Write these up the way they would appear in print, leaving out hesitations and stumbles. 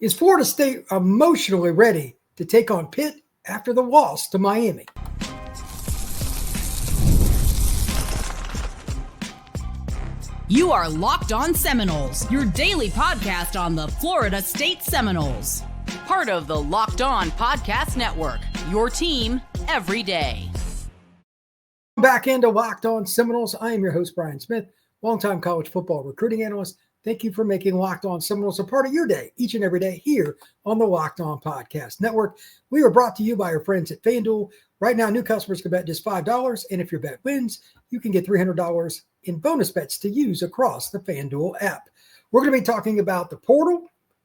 Is Florida State emotionally ready to take on Pitt after the loss to Miami? You are Locked On Seminoles, your daily podcast on the Florida State Seminoles. Part of the Locked On Podcast Network, your team every day. Back into Locked On Seminoles. I am your host, Brian Smith, longtime college football recruiting analyst. Thank you for making Locked On Seminoles a part of your day, each and every day here on the Locked On Podcast Network. We are brought to you by our friends at FanDuel. Right now, new customers can bet just $5, and if your bet wins, you can get $300 in bonus bets to use across the FanDuel app. We're going to be talking about the portal,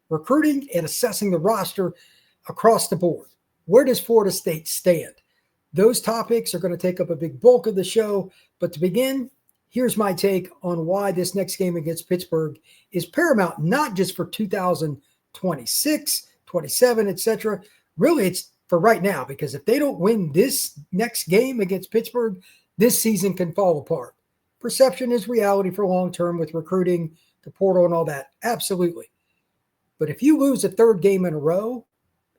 recruiting, and assessing the roster across the board. Where does Florida State stand? Those topics are going to take up a big bulk of the show, but to begin, here's my take on why this next game against Pittsburgh is paramount, not just for 2026, 27, etc. Really, it's for right now, because if they don't win this next game against Pittsburgh, this season can fall apart. Perception is reality for long-term with recruiting, the portal, and all that. Absolutely. But if you lose a third game in a row,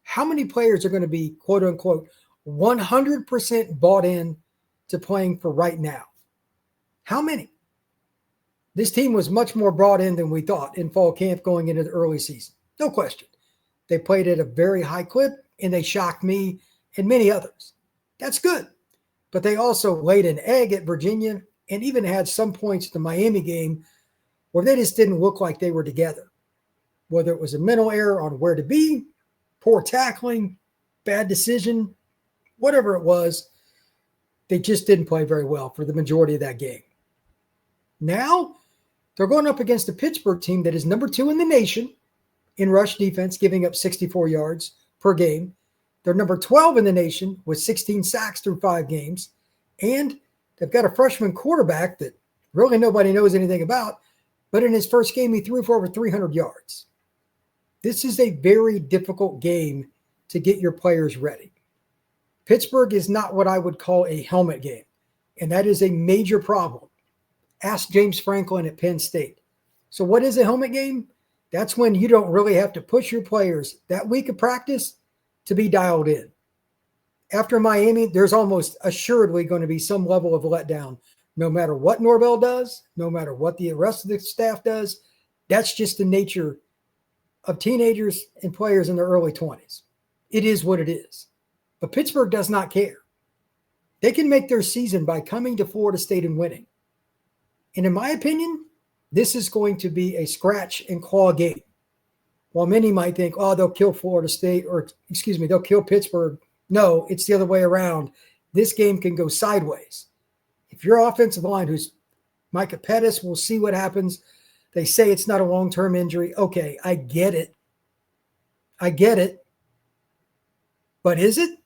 how many players are going to be, quote unquote, 100% bought in to playing for right now? How many? This team was much more brought in than we thought in fall camp going into the early season. No question. They played at a very high clip, and they shocked me and many others. That's good. But they also laid an egg at Virginia and even had some points in the Miami game where they just didn't look like they were together. Whether it was a mental error on where to be, poor tackling, bad decision, whatever it was, they just didn't play very well for the majority of that game. Now, they're going up against a Pittsburgh team that is number 2 in the nation in rush defense, giving up 64 yards per game. They're number 12 in the nation with 16 sacks through 5 games. And they've got a freshman quarterback that really nobody knows anything about, but in his first game, he threw for over 300 yards. This is a very difficult game to get your players ready. Pittsburgh is not what I would call a helmet game, and that is a major problem. Ask James Franklin at Penn State. So what is a helmet game? That's when you don't really have to push your players that week of practice to be dialed in. After Miami, there's almost assuredly going to be some level of letdown, no matter what Norvell does, no matter what the rest of the staff does. That's just the nature of teenagers and players in their early 20s. It is what it is. But Pittsburgh does not care. They can make their season by coming to Florida State and winning. And in my opinion, this is going to be a scratch and claw game. While many might think, oh, they'll kill Florida State, or they'll kill Pittsburgh. No, it's the other way around. This game can go sideways. If your offensive line, who's Micah Pettis, we'll see what happens. They say it's not a long-term injury. Okay, I get it. But is it?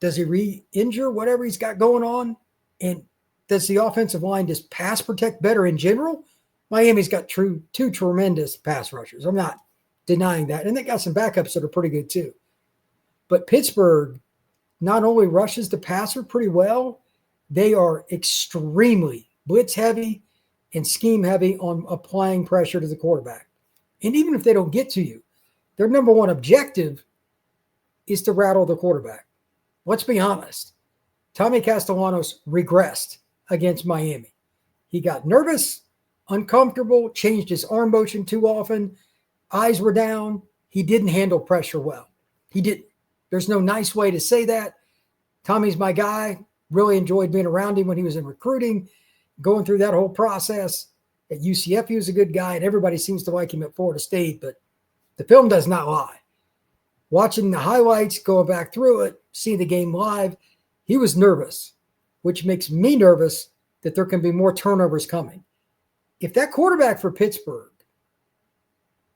Does he re-injure whatever he's got going on? And does the offensive line just pass protect better in general? Miami's got two tremendous pass rushers. I'm not denying that. And they got some backups that are pretty good too. But Pittsburgh not only rushes the passer pretty well, they are extremely blitz heavy and scheme heavy on applying pressure to the quarterback. And even if they don't get to you, their number one objective is to rattle the quarterback. Let's be honest. Tommy Castellanos regressed against Miami. He got nervous, uncomfortable, changed his arm motion too often. Eyes were down. He didn't handle pressure well. He didn't. There's no nice way to say that. Tommy's my guy. Really enjoyed being around him when he was in recruiting, going through that whole process. At UCF, he was a good guy, and everybody seems to like him at Florida State, but the film does not lie. Watching the highlights, going back through it, seeing the game live, he was nervous, which makes me nervous that there can be more turnovers coming. If that quarterback for Pittsburgh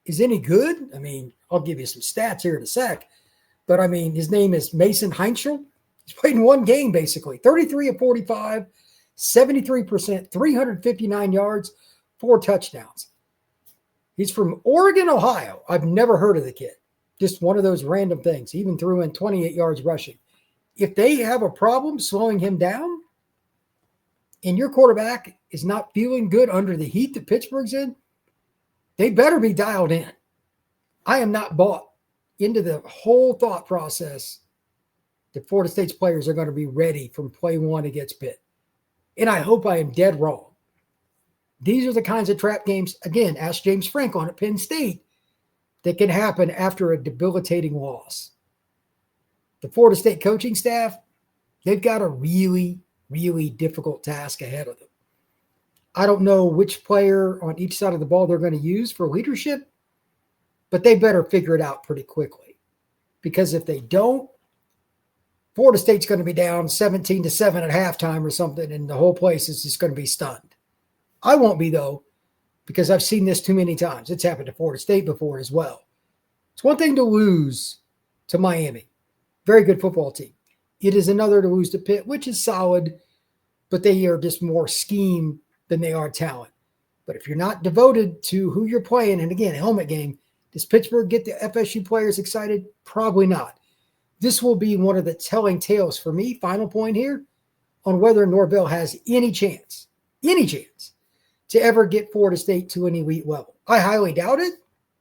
is any good, I mean, I'll give you some stats here in a sec, but I mean, his name is Mason Heinschel. He's played in one game, basically. 33 of 45, 73%, 359 yards, 4 touchdowns. He's from Oregon, Ohio. I've never heard of the kid. Just one of those random things. He even threw in 28 yards rushing. If they have a problem slowing him down and your quarterback is not feeling good under the heat that Pittsburgh's in, they better be dialed in. I am not bought into the whole thought process that Florida State's players are going to be ready from play one against Pitt. And I hope I am dead wrong. These are the kinds of trap games, again, ask James Franklin at Penn State, that can happen after a debilitating loss. The Florida State coaching staff, they've got a really, really difficult task ahead of them. I don't know which player on each side of the ball they're going to use for leadership, but they better figure it out pretty quickly. Because if they don't, Florida State's going to be down 17-7 at halftime or something, and the whole place is just going to be stunned. I won't be, though, because I've seen this too many times. It's happened to Florida State before as well. It's one thing to lose to Miami. Very good football team. It is another to lose to Pitt, which is solid, but they are just more scheme than they are talent. But if you're not devoted to who you're playing, and again, helmet game, does Pittsburgh get the FSU players excited? Probably not. This will be one of the telling tales for me, final point here, on whether Norvell has any chance to ever get Florida State to an elite level. I highly doubt it,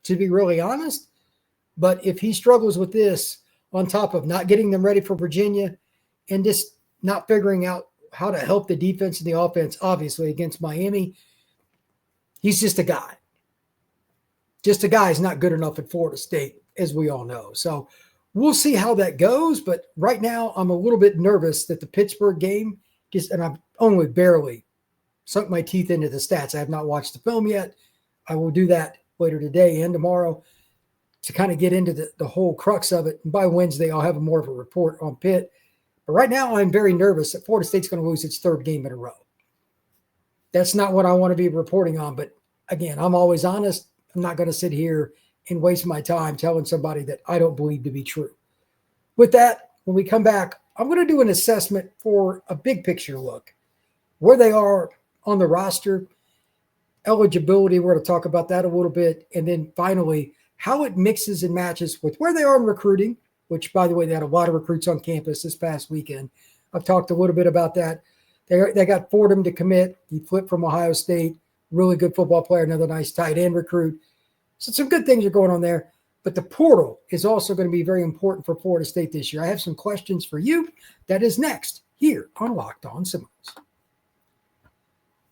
to be really honest. But if he struggles with this on top of not getting them ready for Virginia and just not figuring out how to help the defense and the offense, obviously, against Miami, he's just a guy. Just a guy is not good enough at Florida State, as we all know. So we'll see how that goes. But right now, I'm a little bit nervous that the Pittsburgh game, and I've only barely sunk my teeth into the stats. I have not watched the film yet. I will do that later today and tomorrow to kind of get into the whole crux of it. And by Wednesday, I'll have more of a report on Pitt. But right now, I'm very nervous that Florida State's going to lose its third game in a row. That's not what I want to be reporting on. But again, I'm always honest. I'm not going to sit here and waste my time telling somebody that I don't believe to be true. With that, when we come back, I'm going to do an assessment for a big picture look, where they are on the roster, eligibility. We're going to talk about that a little bit. And then finally, how it mixes and matches with where they are in recruiting, which, by the way, they had a lot of recruits on campus this past weekend. I've talked a little bit about that. They got Fordham to commit. He flipped from Ohio State. Really good football player, another nice tight end recruit. So some good things are going on there. But the portal is also going to be very important for Florida State this year. I have some questions for you. That is next here on Locked On Seminoles.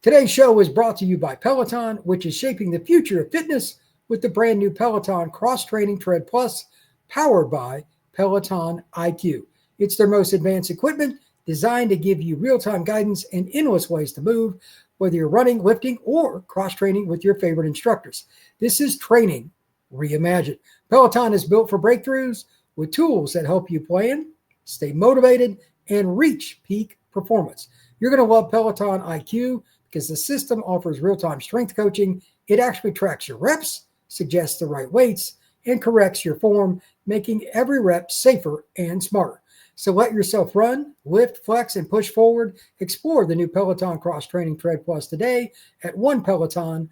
Today's show is brought to you by Peloton, which is shaping the future of fitness with the brand new Peloton Cross-Training Tread Plus, powered by Peloton IQ. It's their most advanced equipment designed to give you real-time guidance and endless ways to move, whether you're running, lifting, or cross-training with your favorite instructors. This is training reimagined. Peloton is built for breakthroughs with tools that help you plan, stay motivated, and reach peak performance. You're going to love Peloton IQ because the system offers real-time strength coaching. It actually tracks your reps, suggests the right weights, and corrects your form, making every rep safer and smarter. So let yourself run, lift, flex, and push forward. Explore the new Peloton Cross-Training Tread Plus today at onepeloton.com.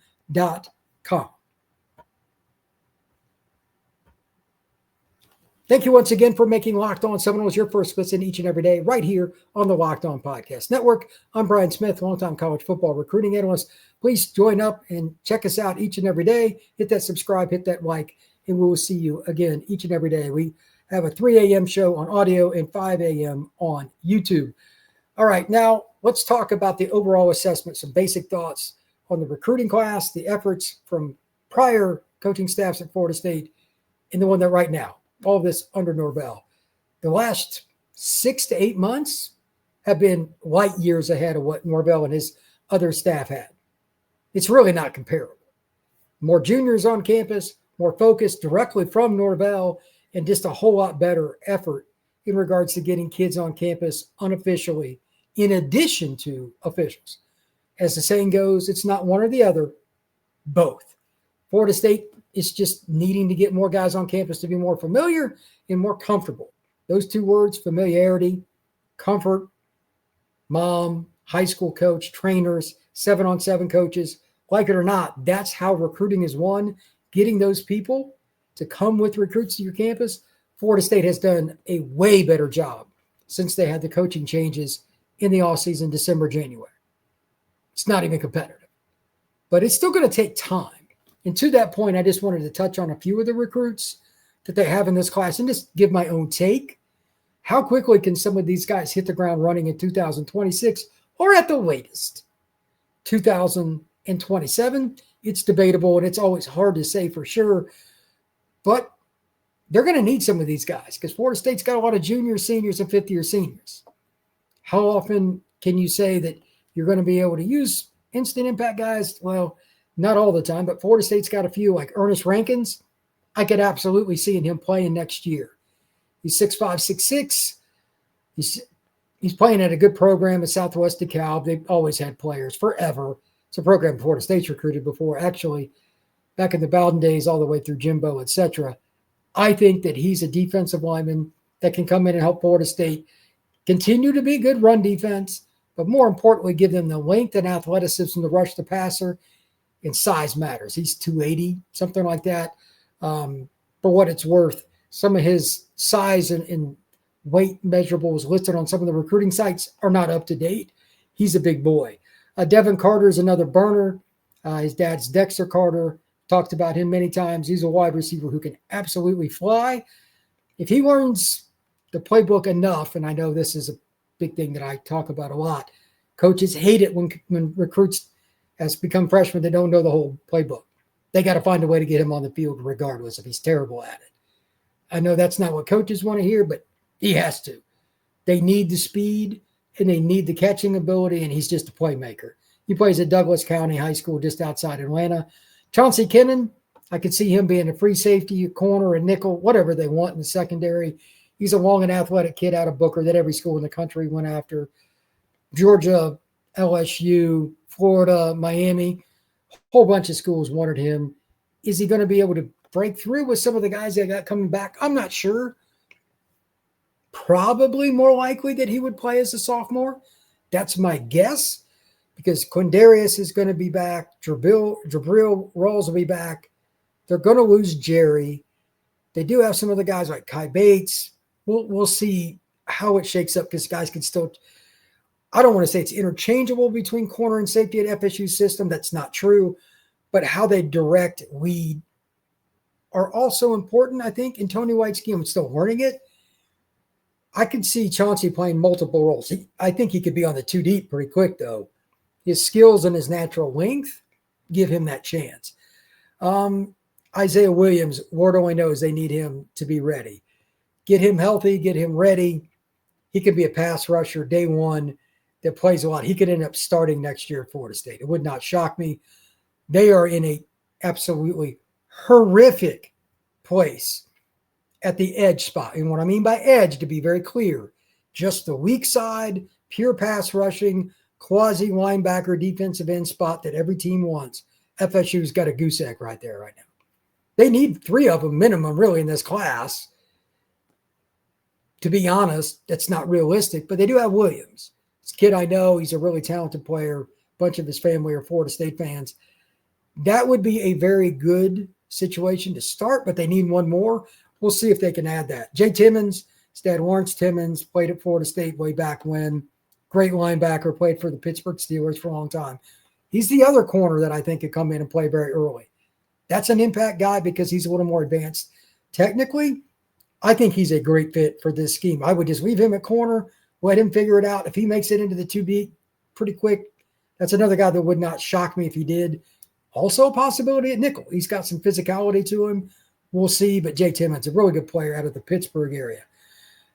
Thank you once again for making Locked On Seminoles your first listen each and every day right here on the Locked On Podcast Network. I'm Brian Smith, longtime college football recruiting analyst. Please join up and check us out each and every day. Hit that subscribe, hit that like, and we will see you again each and every day. We have a 3 a.m. show on audio and 5 a.m. on YouTube. All right, now let's talk about the overall assessment, some basic thoughts on the recruiting class, the efforts from prior coaching staffs at Florida State, and the one that right now. All of this under Norvell. The last 6 to 8 months have been light years ahead of what Norvell and his other staff had. It's really not comparable. More juniors on campus, more focused directly from Norvell, and just a whole lot better effort in regards to getting kids on campus unofficially, in addition to officials. As the saying goes, it's not one or the other, both. Florida State is just needing to get more guys on campus to be more familiar and more comfortable. Those two words, familiarity, comfort, mom, high school coach, trainers, 7-on-7 coaches, like it or not, that's how recruiting is won. Getting those people to come with recruits to your campus, Florida State has done a way better job since they had the coaching changes in the offseason, December, January. It's not even competitive. But it's still going to take time. And to that point, I just wanted to touch on a few of the recruits that they have in this class and just give my own take. How quickly can some of these guys hit the ground running in 2026 or at the latest 2027? It's debatable, and it's always hard to say for sure. But they're going to need some of these guys because Florida State's got a lot of juniors, seniors, and fifth-year seniors. How often can you say that you're going to be able to use instant impact guys? Well, not all the time, but Florida State's got a few, like Ernest Rankins. I could absolutely see him playing next year. He's 6'5", 6'6". He's playing at a good program at Southwest DeKalb. They've always had players forever. It's a program Florida State's recruited before, actually, back in the Bowden days, all the way through Jimbo, etc. I think that he's a defensive lineman that can come in and help Florida State continue to be good run defense, but more importantly, give them the length and athleticism to rush the passer, and size matters. He's 280, something like that. For what it's worth, some of his size and weight measurables listed on some of the recruiting sites are not up to date. He's a big boy. Devin Carter is another burner. His dad's Dexter Carter. Talked about him many times. He's a wide receiver who can absolutely fly. If he learns the playbook enough, and I know this is a big thing that I talk about a lot, coaches hate it when recruits has become freshmen that don't know the whole playbook. They got to find a way to get him on the field regardless if he's terrible at it. I know that's not what coaches want to hear, but he has to. They need the speed and they need the catching ability, and he's just a playmaker. He plays at Douglas County High School just outside Atlanta. Chauncey Kennan, I could see him being a free safety, a corner, a nickel, whatever they want in the secondary. He's a long and athletic kid out of Booker that every school in the country went after. Georgia, LSU, Florida, Miami, a whole bunch of schools wanted him. Is he going to be able to break through with some of the guys that got coming back? I'm not sure. Probably more likely that he would play as a sophomore. That's my guess, because Quindarius is going to be back. Jabril Rawls will be back. They're going to lose Jerry. They do have some of the guys like Kai Bates. We'll see how it shakes up, because guys can still – I don't want to say it's interchangeable between corner and safety at FSU's system. That's not true. But how they direct lead are also important, I think, in Tony White's scheme. I'm still learning it. I could see Chauncey playing multiple roles. I think he could be on the 2 deep pretty quick, though. His skills and his natural length give him that chance. Isaiah Williams, Lord only knows they need him to be ready. Get him healthy, get him ready. He could be a pass rusher day one that plays a lot. He could end up starting next year at Florida State. It would not shock me. They are in a absolutely horrific place at the edge spot. And what I mean by edge, to be very clear, just the weak side, pure pass rushing, quasi linebacker, defensive end spot that every team wants. FSU's got a goose egg right there right now. They need 3 of them minimum really in this class. To be honest, that's not realistic, but they do have Williams. This kid I know, he's a really talented player. A bunch of his family are Florida State fans. That would be a very good situation to start, but they need one more. We'll see if they can add that. Jay Timmons, his dad Lawrence Timmons, played at Florida State way back when. Great linebacker, played for the Pittsburgh Steelers for a long time. He's the other corner that I think could come in and play very early. That's an impact guy because he's a little more advanced. Technically, I think he's a great fit for this scheme. I would just leave him at corner, let him figure it out. If he makes it into the 2 deep pretty quick, that's another guy that would not shock me if he did. Also a possibility at nickel. He's got some physicality to him. We'll see, but Jay Timmons, a really good player out of the Pittsburgh area.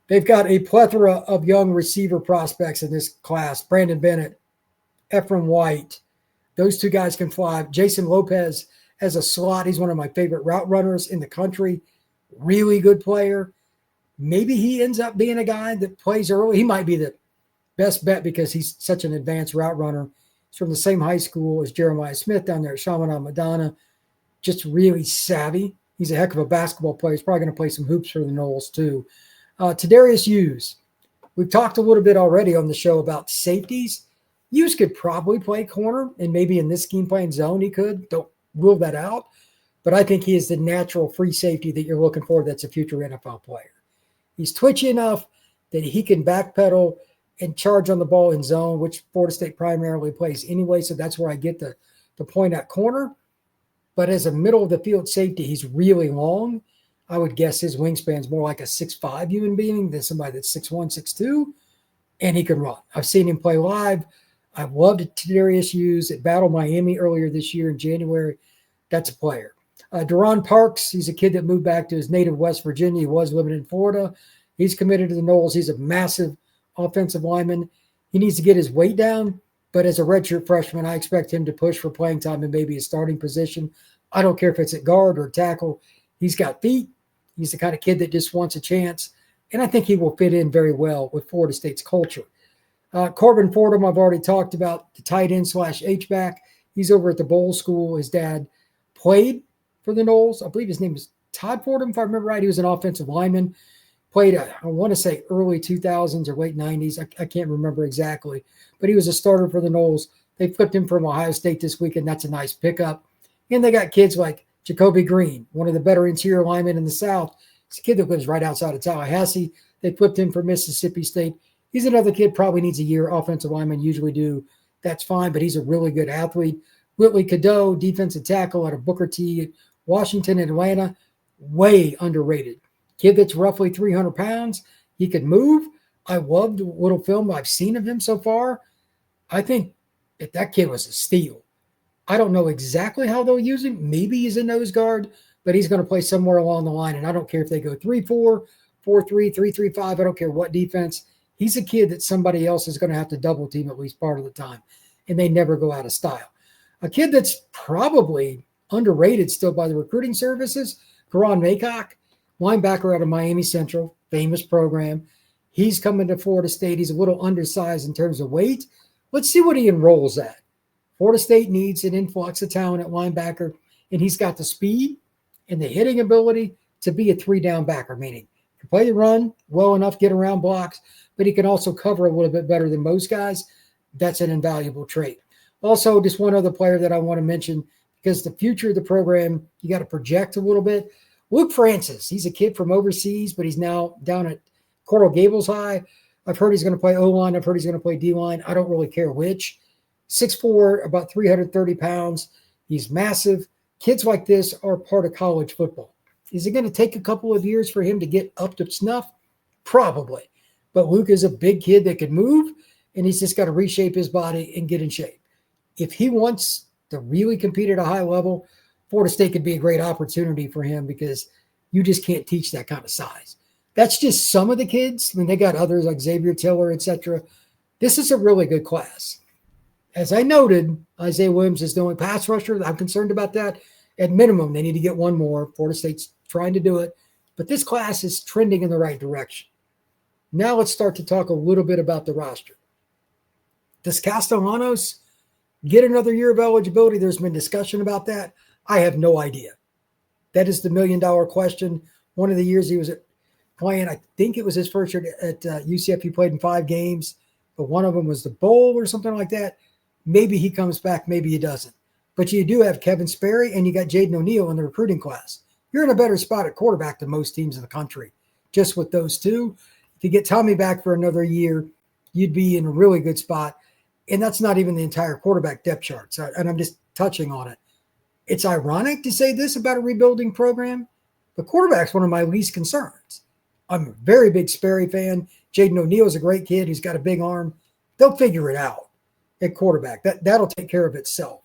They've got a plethora of young receiver prospects in this class. Brandon Bennett, Ephraim White. Those 2 guys can fly. Jason Lopez as a slot. He's one of my favorite route runners in the country. Really good player. Maybe he ends up being a guy that plays early. He might be the best bet because he's such an advanced route runner. He's from the same high school as Jeremiah Smith down there at Chaminade Madonna. Just really savvy. He's a heck of a basketball player. He's probably going to play some hoops for the Noles too. Tadarius Hughes. We've talked a little bit already on the show about safeties. Hughes could probably play corner, and maybe in this scheme playing zone he could. Don't rule that out. But I think he is the natural free safety that you're looking for that's a future NFL player. He's twitchy enough that he can backpedal and charge on the ball in zone, which Florida State primarily plays anyway, so that's where I get the point at corner. But as a middle of the field safety, he's really long. I would guess his wingspan's more like a 6'5" human being than somebody that's 6'1", 6'2", and he can run. I've seen him play live. I've loved Tadarius Hughes at Battle Miami earlier this year in January. That's a player. Deron Parks, he's a kid that moved back to his native West Virginia. He was living in Florida. He's committed to the Noles. He's a massive offensive lineman. He needs to get his weight down, but as a redshirt freshman, I expect him to push for playing time and maybe a starting position. I don't care if it's at guard or tackle. He's got feet. He's the kind of kid that just wants a chance, and I think he will fit in very well with Florida State's culture. Corbin Fordham, I've already talked about, the tight end / H-back. He's over at the Bowl School. His dad played for the Noles. I believe his name is Todd Fordham, if I remember right. He was an offensive lineman. Played, I want to say, early 2000s or late 90s. I can't remember exactly. But he was a starter for the Noles. They flipped him from Ohio State this week, and that's a nice pickup. And they got kids like Jacoby Green, one of the better interior linemen in the South. He's a kid that lives right outside of Tallahassee. They flipped him from Mississippi State. He's another kid, probably needs a year. Offensive linemen usually do. That's fine, but he's a really good athlete. Whitley Cadeau, defensive tackle out of Booker T at Washington and Atlanta, way underrated. Kid that's roughly 300 pounds. He could move. I loved the little film I've seen of him so far. I think that kid was a steal. I don't know exactly how they'll use him. Maybe he's a nose guard, but he's going to play somewhere along the line. And I don't care if they go 3-4, 4-3, 3-3-5. I don't care what defense. He's a kid that somebody else is going to have to double team at least part of the time. And they never go out of style. A kid that's probably underrated still by the recruiting services, Karan Maycock, linebacker out of Miami Central, famous program. He's coming to Florida State. He's a little undersized in terms of weight. Let's see what he enrolls at. Florida State needs an influx of talent at linebacker, and he's got the speed and the hitting ability to be a three-down backer, meaning he can play the run well enough, get around blocks, but he can also cover a little bit better than most guys. That's an invaluable trait. Also, just one other player that I want to mention, because the future of the program, you got to project a little bit. Luke Francis, he's a kid from overseas, but he's now down at Coral Gables High. I've heard he's going to play O-line. I've heard he's going to play D-line. I don't really care which. 6'4", about 330 pounds. He's massive. Kids like this are part of college football. Is it going to take a couple of years for him to get up to snuff? Probably. But Luke is a big kid that can move, and he's just got to reshape his body and get in shape. If he wants to really compete at a high level, Florida State could be a great opportunity for him because you just can't teach that kind of size. That's just some of the kids. I mean, they got others like Xavier Tiller, etc. This is a really good class. As I noted, Isaiah Williams is the only pass rusher. I'm concerned about that. At minimum, they need to get one more. Florida State's trying to do it. But this class is trending in the right direction. Now let's start to talk a little bit about the roster. Does Castellanos get another year of eligibility? There's been discussion about that. I have no idea. That is the million-dollar question. One of the years he was playing, I think it was his first year at UCF. He played in 5 games, but one of them was the bowl or something like that. Maybe he comes back, maybe he doesn't. But you do have Kevin Sperry and you got Jaden O'Neal in the recruiting class. You're in a better spot at quarterback than most teams in the country, just with those two. If you get Tommy back for another year, you'd be in a really good spot. And that's not even the entire quarterback depth chart. So, and I'm just touching on it. It's ironic to say this about a rebuilding program, but quarterback's one of my least concerns. I'm a very big Sperry fan. Jaden O'Neal is a great kid. He's got a big arm. They'll figure it out at quarterback. That'll take care of itself.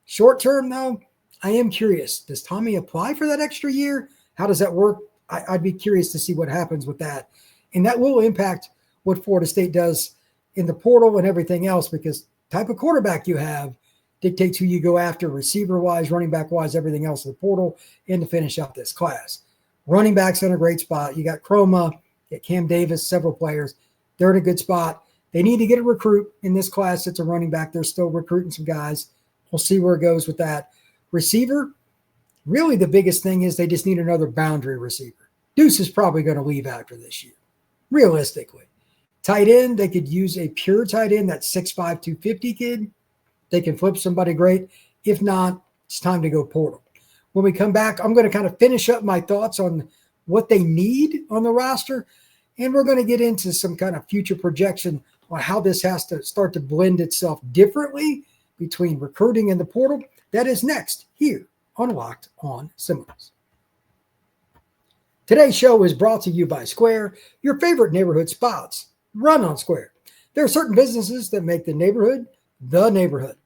Short term, though, I am curious. Does Tommy apply for that extra year? How does that work? I'd be curious to see what happens with that. And that will impact what Florida State does in the portal and everything else, because type of quarterback you have dictates who you go after, receiver-wise, running back-wise, everything else in the portal, and to finish out this class. Running back's in a great spot. You got Chroma, you got Cam Davis, several players. They're in a good spot. They need to get a recruit in this class that's a running back. They're still recruiting some guys. We'll see where it goes with that. Receiver, really the biggest thing is they just need another boundary receiver. Deuce is probably going to leave after this year, realistically. Tight end, they could use a pure tight end, that 6'5", 250 kid. They can flip somebody great. If not, it's time to go portal. When we come back, I'm going to kind of finish up my thoughts on what they need on the roster, and we're going to get into some kind of future projection on how this has to start to blend itself differently between recruiting and the portal. That is next here on Locked On Seminoles. Today's show is brought to you by Square, your favorite neighborhood spots. Run on Square. There are certain businesses that make the neighborhood the neighborhood.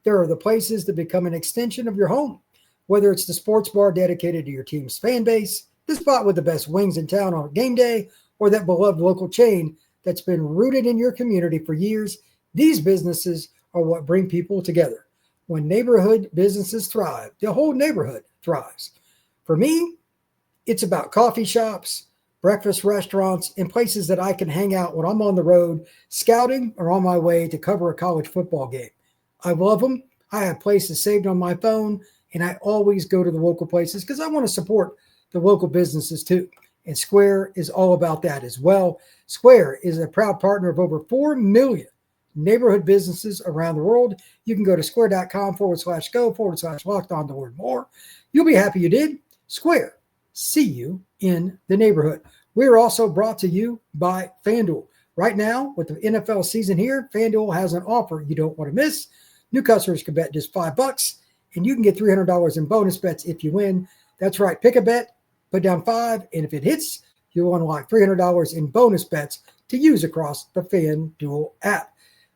There are the places that become an extension of your home, whether it's the sports bar dedicated to your team's fan base, the spot with the best wings in town on game day, or that beloved local chain that's been rooted in your community for years. These businesses are what bring people together. When neighborhood businesses thrive, the whole neighborhood thrives. For me, it's about coffee shops, breakfast restaurants, and places that I can hang out when I'm on the road, scouting, or on my way to cover a college football game. I love them. I have places saved on my phone, and I always go to the local places because I want to support the local businesses too. And Square is all about that as well. Square is a proud partner of over 4 million neighborhood businesses around the world. You can go to square.com/go/locked on to learn more. You'll be happy you did. Square. See you in the neighborhood. We're also brought to you by FanDuel. Right now, with the NFL season here, FanDuel has an offer you don't want to miss. New customers can bet just $5, and you can get $300 in bonus bets if you win. That's right. Pick a bet, put down $5, and if it hits, you'll unlock $300 in bonus bets to use across the FanDuel app.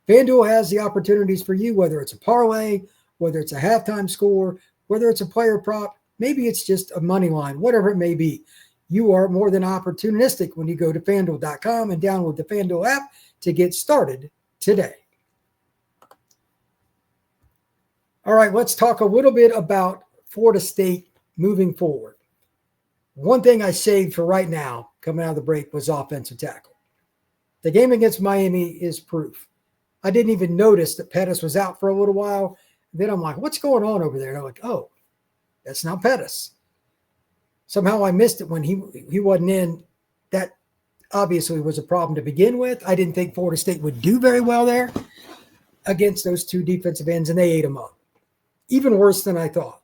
FanDuel has the opportunities for you, whether it's a parlay, whether it's a halftime score, whether it's a player prop, maybe it's just a money line, whatever it may be. You are more than opportunistic when you go to FanDuel.com and download the FanDuel app to get started today. All right, let's talk a little bit about Florida State moving forward. One thing I saved for right now, coming out of the break, was offensive tackle. The game against Miami is proof. I didn't even notice that Pettis was out for a little while. Then I'm like, what's going on over there? And I'm like, oh, that's not Pettis. Somehow I missed it when he wasn't in. That obviously was a problem to begin with. I didn't think Florida State would do very well there against those two defensive ends, and they ate them up. Even worse than I thought.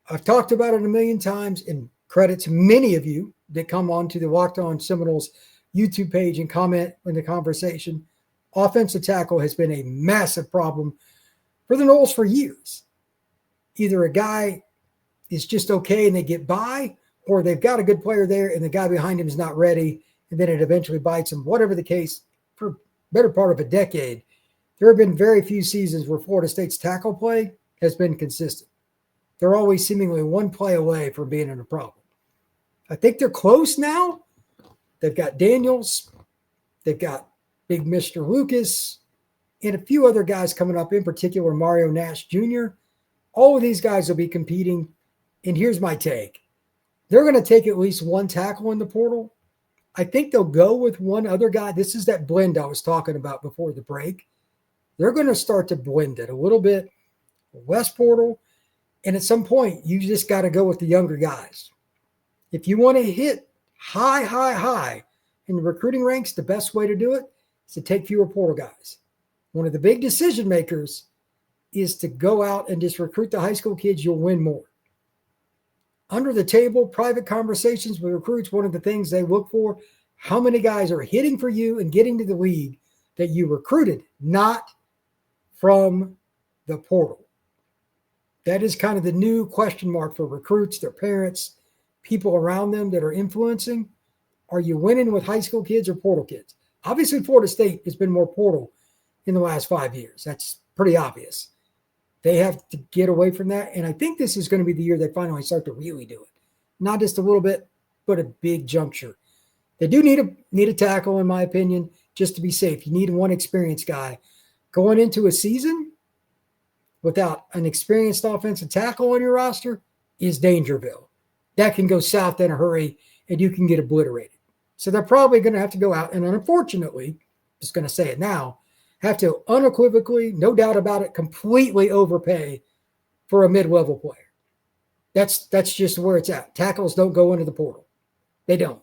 I've talked about it a million times, and credit to many of you that come on to the Locked On Seminoles YouTube page and comment in the conversation. Offensive tackle has been a massive problem for the Noles for years. Either a guy is just okay and they get by, or they've got a good player there and the guy behind him is not ready, and then it eventually bites them. Whatever the case, for better part of a decade, there have been very few seasons where Florida State's tackle play has been consistent. They're always seemingly one play away from being in a problem. I think they're close now. They've got Daniels. They've got big Mr. Lucas and a few other guys coming up, in particular Mario Nash Jr. All of these guys will be competing. And here's my take. They're going to take at least one tackle in the portal. I think they'll go with one other guy. This is that blend I was talking about before the break. They're going to start to blend it a little bit. West portal. And at some point, you just got to go with the younger guys. If you want to hit high in the recruiting ranks, the best way to do it is to take fewer portal guys. One of the big decision makers is to go out and just recruit the high school kids. You'll win more. Under the table, private conversations with recruits, one of the things they look for, how many guys are hitting for you and getting to the league that you recruited, not from the portal. That is kind of the new question mark for recruits, their parents, people around them that are influencing. Are you winning with high school kids or portal kids? Obviously, Florida State has been more portal in the last 5 years. That's pretty obvious. They have to get away from that. And I think this is going to be the year they finally start to really do it. Not just a little bit, but a big juncture. They do need a tackle, in my opinion, just to be safe. You need one experienced guy. Going into a season without an experienced offensive tackle on your roster is Dangerville. That can go south in a hurry, and you can get obliterated. So they're probably going to have to go out, and unfortunately, just going to say it now, have to unequivocally, no doubt about it, completely overpay for a mid-level player. That's just where it's at. Tackles don't go into the portal. They don't.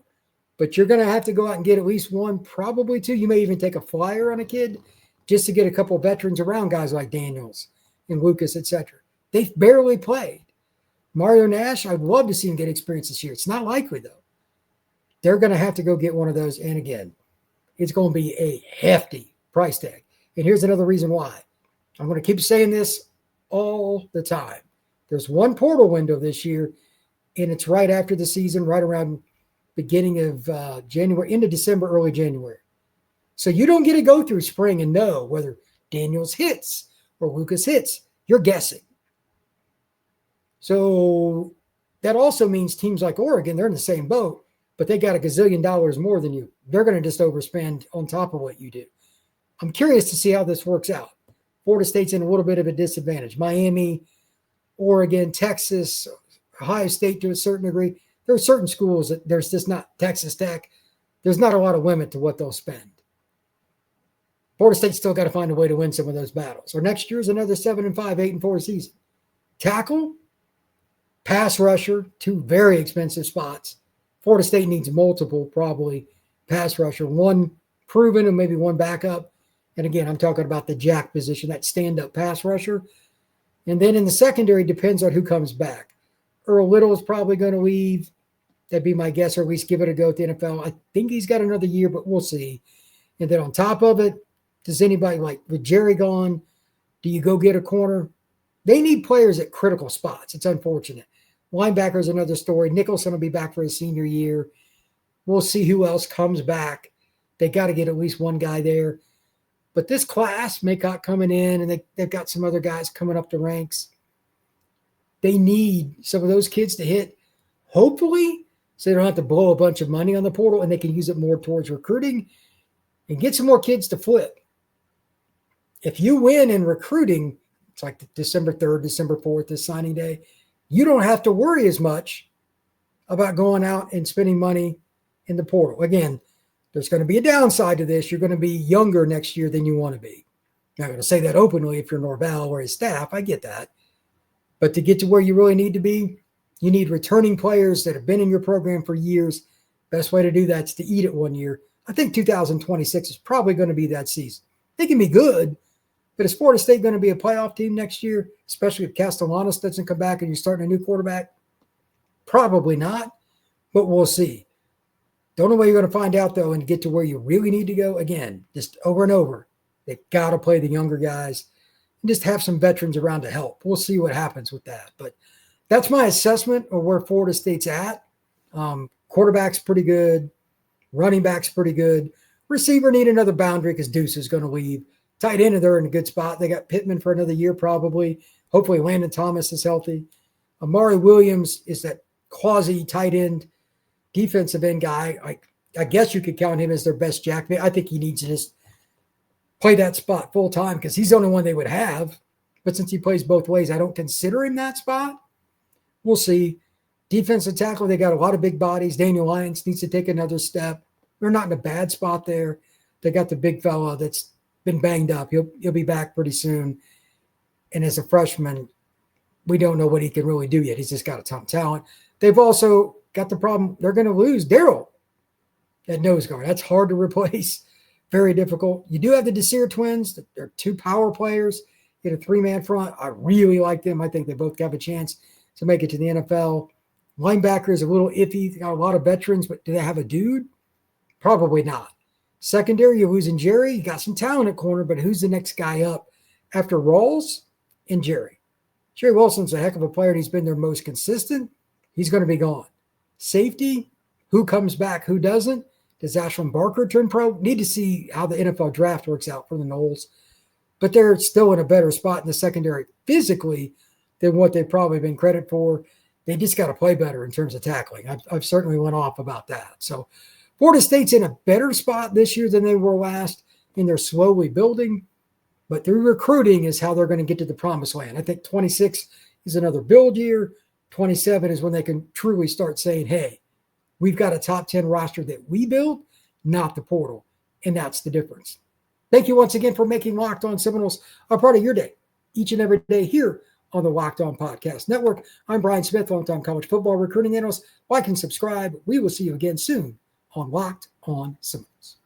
But you're going to have to go out and get at least one, probably two. You may even take a flyer on a kid just to get a couple of veterans around guys like Daniels and Lucas, etc. They've barely played. Mario Nash, I'd love to see him get experience this year. It's not likely, though. They're going to have to go get one of those. And again, it's going to be a hefty price tag. And here's another reason why. I'm going to keep saying this all the time. There's one portal window this year, and it's right after the season, right around beginning of January, into December, early January. So you don't get to go through spring and know whether Daniels hits or Lucas hits. You're guessing. So that also means teams like Oregon, they're in the same boat, but they got a gazillion dollars more than you. They're going to just overspend on top of what you do. I'm curious to see how this works out. Florida State's in a little bit of a disadvantage. Miami, Oregon, Texas, Ohio State to a certain degree. There are certain schools that there's just not Texas Tech. There's not a lot of limit to what they'll spend. Florida State's still got to find a way to win some of those battles. Or next year's another 7-5, 8-4 season. Tackle, pass rusher, two very expensive spots. Florida State needs multiple, probably, pass rusher. One proven and maybe one backup. And again, I'm talking about the jack position, that stand-up pass rusher. And then in the secondary, depends on who comes back. Earl Little is probably going to leave. That'd be my guess, or at least give it a go at the NFL. I think he's got another year, but we'll see. And then on top of it, does anybody, like with Jerry gone, do you go get a corner? They need players at critical spots. It's unfortunate. Linebacker is another story. Nicholson will be back for his senior year. We'll see who else comes back. They got to get at least one guy there. But this class, Maycott coming in, and they've got some other guys coming up the ranks. They need some of those kids to hit, hopefully, so they don't have to blow a bunch of money on the portal, and they can use it more towards recruiting and get some more kids to flip. If you win in recruiting, it's like December 3rd, December 4th is signing day, you don't have to worry as much about going out and spending money in the portal. Again, there's going to be a downside to this. You're going to be younger next year than you want to be. I'm not going to say that openly if you're Norvell or his staff. I get that. But to get to where you really need to be, you need returning players that have been in your program for years. Best way to do that is to eat it one year. I think 2026 is probably going to be that season. They can be good, but is Florida State going to be a playoff team next year, especially if Castellanos doesn't come back and you're starting a new quarterback? Probably not, but we'll see. The only way you're going to find out, though, and get to where you really need to go, again, just over and over, they've got to play the younger guys and just have some veterans around to help. We'll see what happens with that. But that's my assessment of where Florida State's at. Quarterback's pretty good. Running back's pretty good. Receiver need another boundary because Deuce is going to leave. Tight end, they're in a good spot. They got Pittman for another year probably. Hopefully Landon Thomas is healthy. Amari Williams is that quasi tight end, defensive end guy. I guess you could count him as their best jack. I think he needs to just play that spot full time because he's the only one they would have. But since he plays both ways, I don't consider him that spot. We'll see. Defensive tackle, they got a lot of big bodies. Daniel Lyons needs to take another step. They're not in a bad spot there. They got the big fella that's been banged up. He'll be back pretty soon. And as a freshman, we don't know what he can really do yet. He's just got a ton of talent. They've also got the problem, they're going to lose Darryl at nose guard. That's hard to replace. Very difficult. You do have the Desir twins. They're two power players. You get a three-man front. I really like them. I think they both have a chance to make it to the NFL. Linebacker is a little iffy. They got a lot of veterans, but do they have a dude? Probably not. Secondary, you're losing Jerry. You got some talent at corner, but who's the next guy up after Rawls and Jerry? Jerry Wilson's a heck of a player, and he's been their most consistent. He's going to be gone. Safety, who comes back, who doesn't? Does Ashlyn Barker turn pro? Need to see how the NFL draft works out for the Noles. But they're still in a better spot in the secondary physically than what they've probably been credited for. They just got to play better in terms of tackling. I've certainly went off about that. So Florida State's in a better spot this year than they were last, and they're slowly building. But through recruiting is how they're going to get to the promised land. I think 26 is another build year. 27 is when they can truly start saying, hey, we've got a top 10 roster that we build, not the portal. And that's the difference. Thank you once again for making Locked On Seminoles a part of your day, each and every day here on the Locked On Podcast Network. I'm Brian Smith, longtime college football recruiting analyst. Like and subscribe. We will see you again soon on Locked On Seminoles.